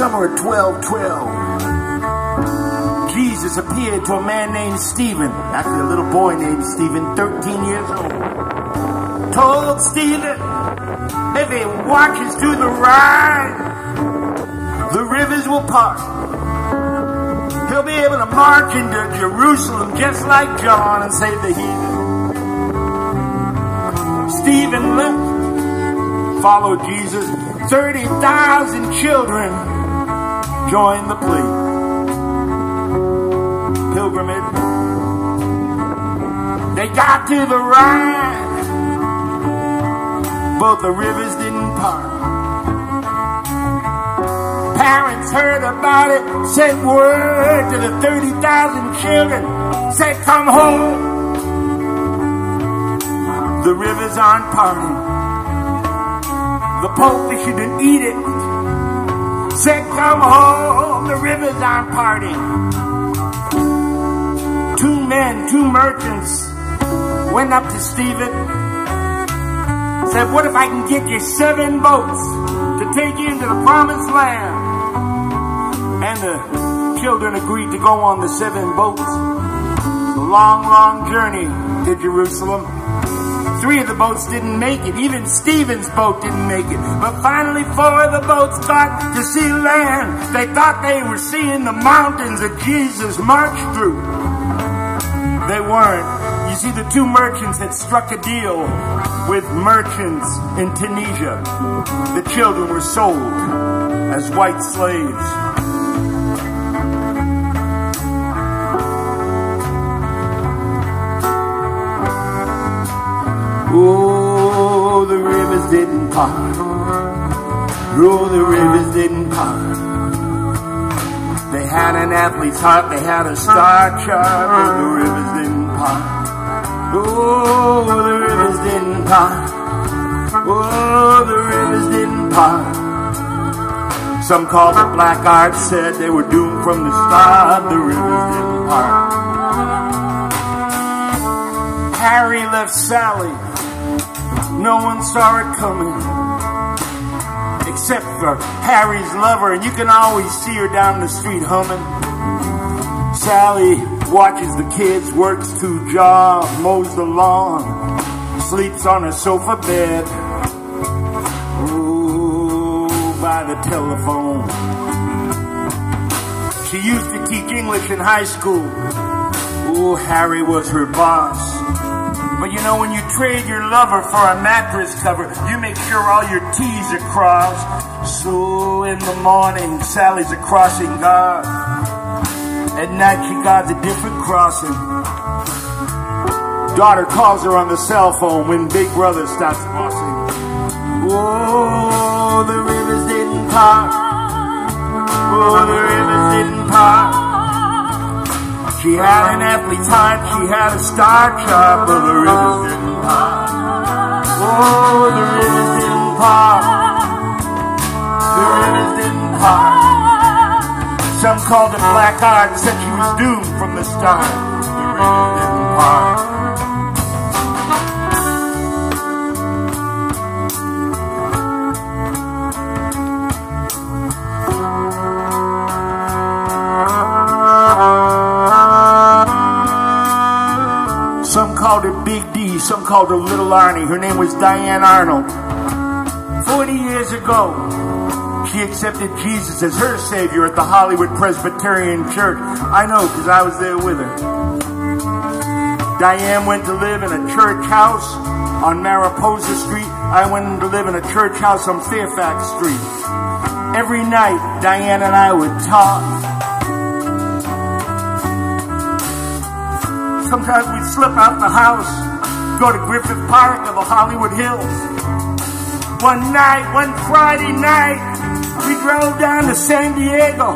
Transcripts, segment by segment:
summer of 1212, Jesus appeared to a man named Stephen, actually a little boy named Stephen, 13 years old. Told Stephen, if he watches to the right, the rivers will part. He'll be able to march into Jerusalem just like John and save the heathen. Stephen left, followed Jesus. 30,000 children joined the pilgrimage. They got to the Rhine, but the rivers didn't part. Parents heard about it, sent word to the 30,000 children, said, come home. The rivers aren't parting. The Pope issued an edict, said, come home, the rivers aren't parting. Two merchants went up to Stephen, said, what if I can get you 7 boats to take you into the promised land? And the children agreed to go on the 7 boats. The long, long journey to Jerusalem. 3 of the boats didn't make it. Even Stephen's boat didn't make it. But finally 4 of the boats got to see land. They thought they were seeing the mountains that Jesus marched through. They weren't. You see, the 2 merchants had struck a deal with merchants in Tunisia. The children were sold as white slaves. Oh, the rivers didn't part. Oh, the rivers didn't part. They had an athlete's heart, they had a star chart, but the rivers didn't part. Oh, the rivers didn't part. Oh, the rivers didn't part. Some called it black art, said they were doomed from the start. The rivers didn't part. Harry left Sally. No one saw it coming, except for Harry's lover, and you can always see her down the street humming. Sally watches the kids, works 2 jobs, mows the lawn, sleeps on a sofa bed. Oh, by the telephone. She used to teach English in high school. Oh, Harry was her boss. But you know, when you trade your lover for a mattress cover, you make sure all your T's are crossed. So in the morning, Sally's a crossing guard. At night, she guards a different crossing. Daughter calls her on the cell phone when Big Brother starts bossing. Oh, the rivers didn't part. Oh, the rivers didn't part. She had an athlete's heart, she had a star chart, but the rivers didn't part. Oh, the rivers didn't part. The rivers didn't part. Some called it black art, said she was doomed from the start. The rivers didn't part. Some called her Big D, some called her Little Arnie. Her name was Diane Arnold. 40 years ago, she accepted Jesus as her Savior at the Hollywood Presbyterian Church. I know, because I was there with her. Diane went to live in a church house on Mariposa Street. I went to live in a church house on Fairfax Street. Every night, Diane and I would talk. Sometimes we'd slip out the house, go to Griffith Park or the Hollywood Hills. One Friday night, we drove down to San Diego,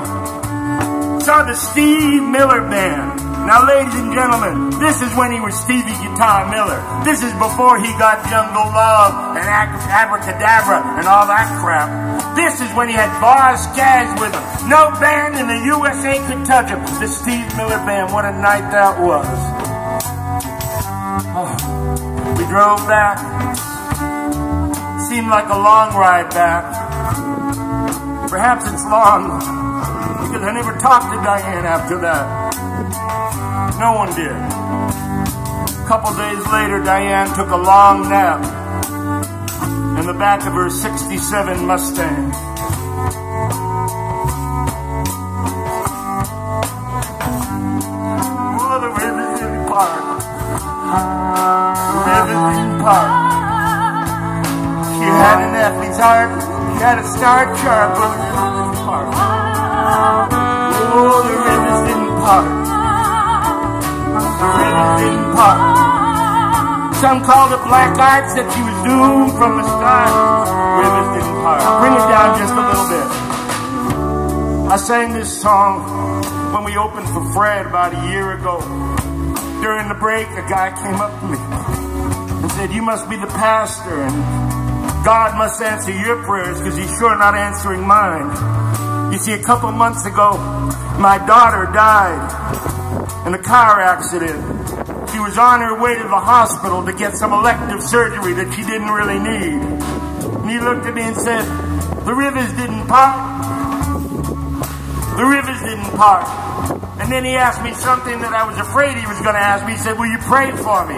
saw the Steve Miller Band. Now, ladies and gentlemen, this is when he was Stevie Guitar Miller. This is before he got Jungle Love and Abracadabra and all that crap. This is when he had Boz Scaggs with him. No band in the USA could touch him. The Steve Miller Band, what a night that was. Oh, we drove back. Seemed like a long ride back. Perhaps it's long, because I never talked to Diane after that. No one did. A couple days later, Diane took a long nap in the back of her '67 Mustang. Oh, the rivers didn't part. The rivers didn't part. She had an athlete's heart. She had a star chart, but the rivers didn't part. Oh, the rivers didn't part. The rivers didn't part. Some called it black art, said she was doomed from the start. Rivers didn't part. Bring it down just a little bit. I sang this song when we opened for Fred about a year ago. During the break, a guy came up to me and said, "You must be the pastor, and God must answer your prayers because he's sure not answering mine." You see, a couple months ago, my daughter died in a car accident. She was on her way to the hospital to get some elective surgery that she didn't really need. And he looked at me and said, "The rivers didn't part. The rivers didn't part." And then he asked me something that I was afraid he was going to ask me. He said, "Will you pray for me?"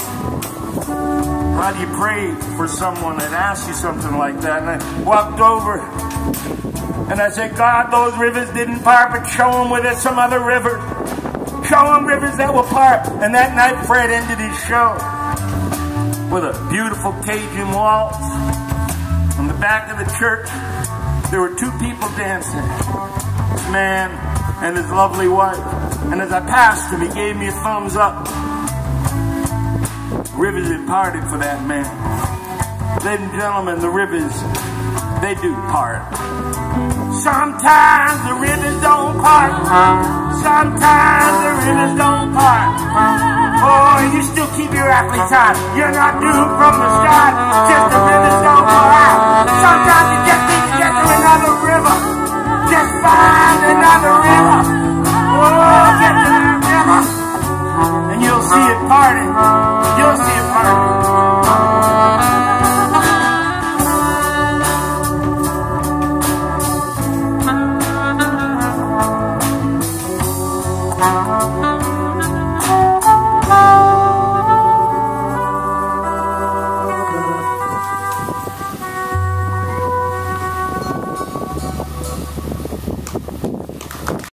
How do you pray for someone that asks you something like that? And I walked over and I said, "God, those rivers didn't part, but show them where there's some other rivers. Show them rivers that will part." And that night, Fred ended his show with a beautiful Cajun waltz. In the back of the church, there were two people dancing, this man and his lovely wife. And as I passed him, he gave me a thumbs up. Rivers had parted for that man. Ladies and gentlemen, the rivers, they do part. Sometimes the rivers don't part. Sometimes the rivers don't part. Oh, you still keep your athlete's heart. You're not doomed from the start. Just the rivers don't part. Sometimes you just need to get to another river. Just find another river. Oh, get to that river. And you'll see it parting. You'll see it parting.